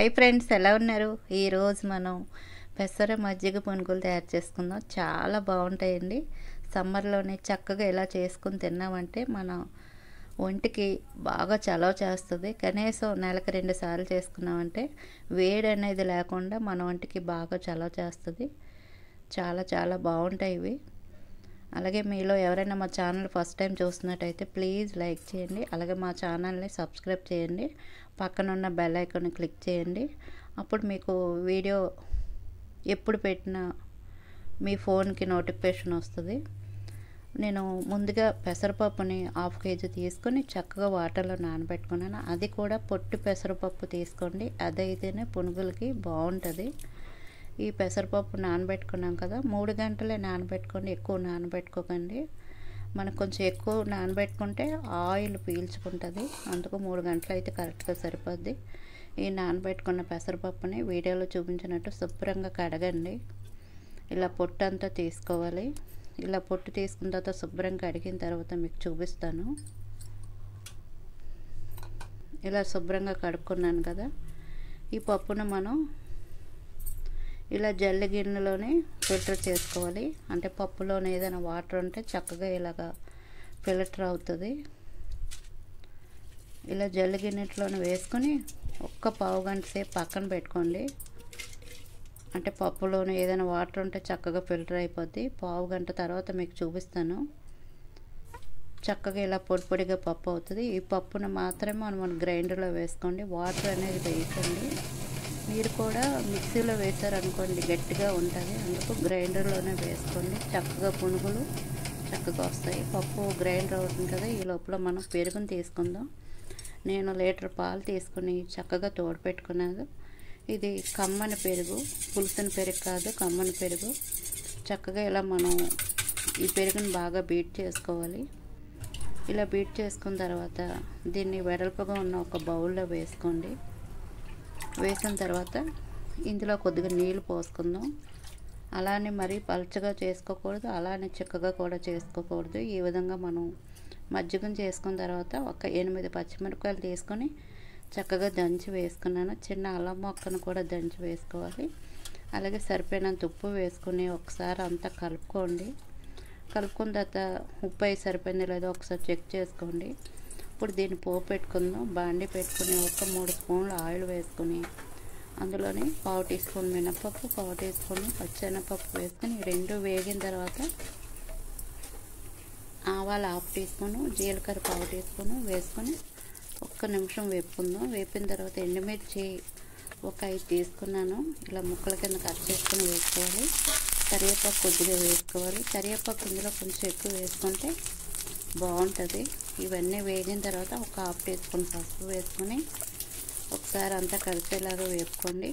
Hi friends, ఎలా ఉన్నారు? ఈరోజు మనం పెసర మజ్జిగ పునుగులు తయారు చేసుకుందాం. చాలా బాగుంటాయండి. సమ్మర్లోనే చక్కగా ఇలా చేసుకుని తిన్నామంటే మన ఒంటికి బాగా చలవ చేస్తుంది. కనీసం నెలకు 2 సార్లు చేసుకున్నామంటే వేడి అనేది లేకుండా మన ఒంటికి బాగా చలవ చేస్తుంది. చాలా చాలా బాగుంటాయి ఇవి. అలాగే మీలో ఎవరైనా మా ఛానల్ ఫస్ట్ టైం చూస్తున్నట్టయితే ప్లీజ్ లైక్ చేయండి. అలాగే మా ఛానల్ని సబ్స్క్రైబ్ చేయండి. పక్కన ఉన్న బెల్ ఐకాన్ని క్లిక్ చేయండి. అప్పుడు మీకు వీడియో ఎప్పుడు పెట్టినా మీ ఫోన్కి నోటిఫికేషన్ వస్తుంది. నేను ముందుగా పెసరపప్పుని 1/2 కేజీ తీసుకొని చక్కగా వాటర్లో నానబెట్టుకున్నాను. అది కూడా పొట్టు పెసరపప్పు తీసుకోండి, అదైతేనే పునుగులకి బాగుంటుంది. ఈ పెసరపప్పు నానబెట్టుకున్నాం కదా, 3 గంటలే నానబెట్టుకోండి, ఎక్కువ నానబెట్టుకోకండి. మనకు కొంచెం ఎక్కువ నానబెట్టుకుంటే ఆయిల్ పీల్చుకుంటుంది, అందుకు 3 గంటలు అయితే కరెక్ట్గా సరిపోద్ది. ఈ నానబెట్టుకున్న పెసరపప్పుని వీడియోలో చూపించినట్టు శుభ్రంగా కడగండి. ఇలా పొట్టు అంతా తీసుకోవాలి. ఇలా పొట్టు తీసుకున్న తర్వాత శుభ్రంగా కడిగిన తర్వాత మీకు చూపిస్తాను. ఇలా శుభ్రంగా కడుక్కున్నాను కదా, ఈ పప్పును మనం ఇలా జల్లి గిన్నెలోనే ఫిల్టర్ చేసుకోవాలి. అంటే పప్పులోనే ఏదైనా వాటర్ ఉంటే చక్కగా ఇలాగా ఫిల్టర్ అవుతుంది. ఇలా జల్లి గిన్నెలోనే వేసుకొని ఒక్క పావు గంట సేపు పక్కన పెట్టుకోండి. అంటే పప్పులోనే ఏదైనా వాటర్ ఉంటే చక్కగా ఫిల్టర్ అయిపోద్ది. పావు గంట తర్వాత మీకు చూపిస్తాను. చక్కగా ఇలా పొడి పొడిగా పప్పు అవుతుంది. ఈ పప్పును మాత్రమే మనం గ్రైండర్లో వేసుకోండి, వాటర్ అనేది వేయకండి. మీరు కూడా మిక్సీలో వేసారనుకోండి గట్టిగా ఉంటుంది, అందుకు గ్రైండర్లోనే వేసుకోండి. చక్కగా పునుగులు చక్కగా వస్తాయి. పప్పు గ్రైండర్ అవుతుంది కదా, ఈ లోపల మనం పెరుగుని తీసుకుందాం. నేను 1 లీటర్ పాలు తీసుకుని చక్కగా తోడు పెట్టుకున్నాను. ఇది కమ్మని పెరుగు, పులుసుని పెరుగు కాదు, కమ్మని పెరుగు. చక్కగా ఇలా మనం ఈ పెరుగుని బాగా బీట్ చేసుకోవాలి. ఇలా బీట్ చేసుకున్న తర్వాత దీన్ని వెడల్పుగా ఉన్న ఒక బౌల్లో వేసుకోండి. వేసిన తర్వాత ఇందులో కొద్దిగా నీళ్ళు పోసుకుందాం. అలానే మరీ పలుచగా చేసుకోకూడదు, అలానే చిక్కగా కూడా చేసుకోకూడదు. ఈ విధంగా మనం మజ్జిగను చేసుకున్న తర్వాత ఒక 8 పచ్చిమిరపకాయలు తీసుకొని చక్కగా దంచి వేసుకున్నాను. చిన్న అల్లం మొక్కను కూడా దంచి వేసుకోవాలి. అలాగే సరిపోయినంత ఉప్పు వేసుకుని ఒకసారి అంతా కలుపుకోండి. కలుపుకున్న తర్వాత ఉప్పు అయి సరిపోయిందో లేదో ఒకసారి చెక్ చేసుకోండి. ఇప్పుడు దీన్ని పోపు పెట్టుకుందాం. బాండి పెట్టుకుని ఒక 3 స్పూన్లు ఆయిల్ వేసుకుని అందులోని 1/2 టీ స్పూన్ మినపప్పు, 1/2 టీ స్పూన్ పచ్చెనపప్పు వేసుకుని 2 వేగిన తర్వాత ఆవాలు 1/2 టీ స్పూను, జీలకర్ర 1/2 టీ స్పూను వేసుకొని ఒక్క నిమిషం వేపుకుందాం. వేపిన తర్వాత ఎండుమిర్చి ఒక 5 తీసుకున్నాను, ఇలా ముక్కల కింద కట్ చేసుకుని వేసుకోవాలి. కరివేపాకు కొద్దిగా వేసుకోవాలి. కరివేపాకు ఇందులో కొంచెం ఎక్కువ వేసుకుంటే బాగుంటుంది. ఇవన్నీ వేగిన తర్వాత ఒక 1/2 టీ స్పూన్ పసుపు వేసుకొని ఒకసారి అంతా కలిసేలాగా వేపుకోండి.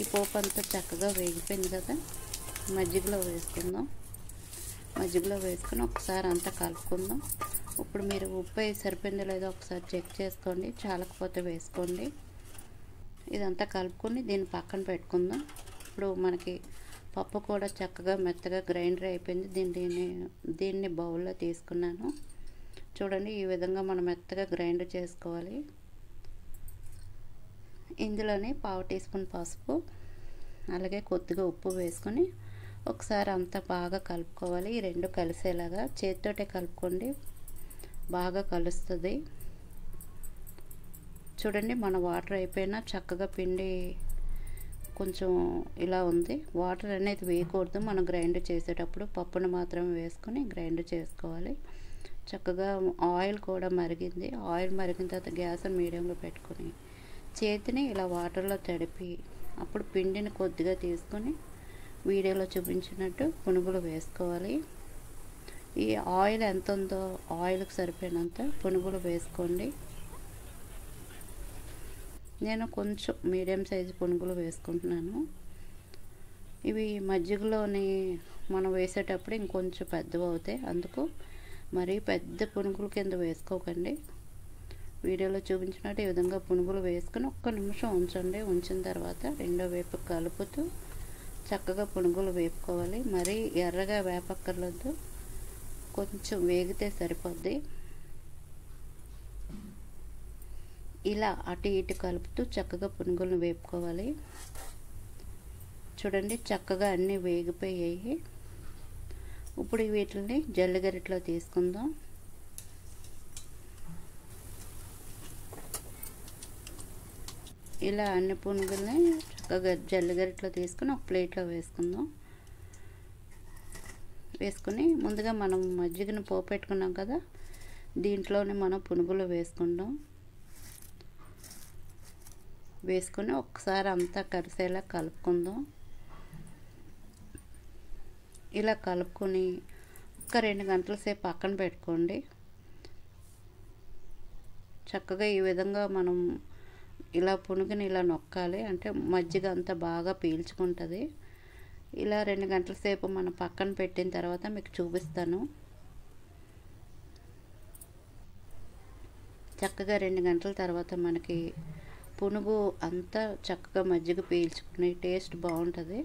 ఈ పోపు అంతా చక్కగా వేగిపోయింది కదా, మజ్జిగలో వేసుకుందాం. మజ్జిగలో వేసుకొని ఒకసారి అంతా కలుపుకుందాం. ఇప్పుడు మీరు ఉప్పు వేసి సరిపోయిందో లేదో ఒకసారి చెక్ చేసుకోండి, చాలకపోతే వేసుకోండి. ఇదంతా కలుపుకొని దీన్ని పక్కన పెట్టుకుందాం. ఇప్పుడు మనకి పప్పు కూడా చక్కగా మెత్తగా గ్రైండర్ అయిపోయింది. దీన్ని బౌల్లో తీసుకున్నాను. చూడండి, ఈ విధంగా మనం మెత్తగా గ్రైండ్ చేసుకోవాలి. ఇందులోనే 1/2 టీ స్పూన్ పసుపు, అలాగే కొద్దిగా ఉప్పు వేసుకొని ఒకసారి అంతా బాగా కలుపుకోవాలి. ఈ రెండు కలిసేలాగా చేతితోటే కలుపుకోండి, బాగా కలుస్తుంది. చూడండి, మన వాటర్ అయిపోయినా చక్కగా పిండి కొంచెం ఇలా ఉంది. వాటర్ అనేది వేయకూడదు, మనం గ్రైండ్ చేసేటప్పుడు పప్పును మాత్రమే వేసుకొని గ్రైండ్ చేసుకోవాలి. చక్కగా ఆయిల్ కూడా మరిగింది. ఆయిల్ మరిగిన తర్వాత గ్యాస్ మీడియంలో పెట్టుకొని చేతిని ఇలా వాటర్లో తడిపి అప్పుడు పిండిని కొద్దిగా తీసుకొని వీడియోలో చూపించినట్టు పునుగులు వేసుకోవాలి. ఈ ఆయిల్ ఎంత ఉందో ఆయిల్కి సరిపోయినంత పునుగులు వేసుకోండి. నేను కొంచెం మీడియం సైజు పునుగులు వేసుకుంటున్నాను. ఇవి మజ్జిగలోని మనం వేసేటప్పుడు ఇంకొంచెం పెద్దవి అవుతాయి, అందుకు మరీ పెద్ద పునుగుల కింద వేసుకోకండి. వీడియోలో చూపించినట్టు ఈ విధంగా పునుగులు వేసుకొని ఒక్క నిమిషం ఉంచండి. ఉంచిన తర్వాత రెండో వైపు కలుపుతూ చక్కగా పునుగులు వేపుకోవాలి. మరీ ఎర్రగా వేపక్కర్లేదు, కొంచెం వేగితే సరిపోద్ది. ఇలా అటు ఇటు కలుపుతూ చక్కగా పునుగులను వేపుకోవాలి. చూడండి చక్కగా అన్నీ వేగిపోయాయి. ఇప్పుడు వీటిని జల్లిగరిటలో తీసుకుందాం. ఇలా అన్ని పునుగుల్ని చక్కగా జల్లిగరిటలో తీసుకుని ఒక ప్లేట్లో వేసుకుందాం. వేసుకుని ముందుగా మనం మజ్జిగను పోపెట్టుకున్నాం కదా, దీంట్లోనే మనం పునుగులు వేసుకుందాం. వేసుకొని ఒకసారి అంతా కలిసేలా కలుపుకుందాం. ఇలా కలుపుకొని ఒక 2 గంటల సేపు పక్కన పెట్టుకోండి. చక్కగా ఈ విధంగా మనం ఇలా పునుగుని ఇలా నొక్కాలి, అంటే మజ్జిగ అంతా బాగా పీల్చుకుంటుంది. ఇలా 2 గంటల సేపు మనం పక్కన పెట్టిన తర్వాత మీకు చూపిస్తాను. చక్కగా 2 గంటల తర్వాత మనకి పునుగు అంతా చక్కగా మజ్జిగ పీల్చుకుని టేస్ట్ బాగుంటుంది.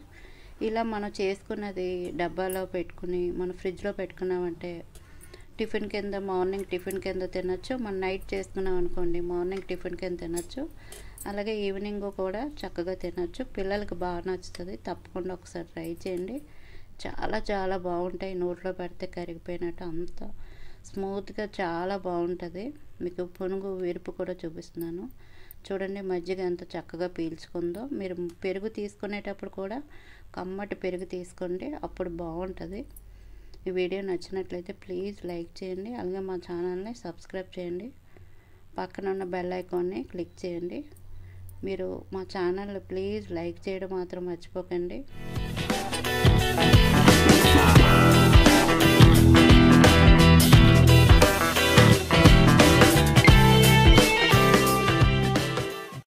ఇలా మనం చేసుకున్నది డబ్బాలో పెట్టుకుని మనం ఫ్రిడ్జ్లో పెట్టుకున్నామంటే టిఫిన్ కింద, మార్నింగ్ టిఫిన్ కింద తినచ్చు. మనం నైట్ చేసుకున్నాం అనుకోండి, మార్నింగ్ టిఫిన్ కింద తినచ్చు. అలాగే ఈవినింగ్ కూడా చక్కగా తినచ్చు. పిల్లలకి బాగా నచ్చుతుంది. తప్పకుండా ఒకసారి ట్రై చేయండి. చాలా చాలా బాగుంటాయి. నోట్లో పెడితే కరిగిపోయినట్టు అంత స్మూత్గా చాలా బాగుంటుంది. మీకు పునుగు విరుపు కూడా చూపిస్తున్నాను. చూడండి మజ్జిగ ఎంత చక్కగా పీల్చుకుందో. మీరు పెరుగు తీసుకునేటప్పుడు కూడా కమ్మటి పెరుగు తీసుకోండి, అప్పుడు బాగుంటుంది. ఈ వీడియో నచ్చినట్లయితే ప్లీజ్ లైక్ చేయండి. అలాగే మా ఛానల్ని సబ్స్క్రైబ్ చేయండి. పక్కన ఉన్న బెల్ ఐకాన్ని క్లిక్ చేయండి. మీరు మా ఛానల్ని ప్లీజ్ లైక్ చేయడం మాత్రం మర్చిపోకండి.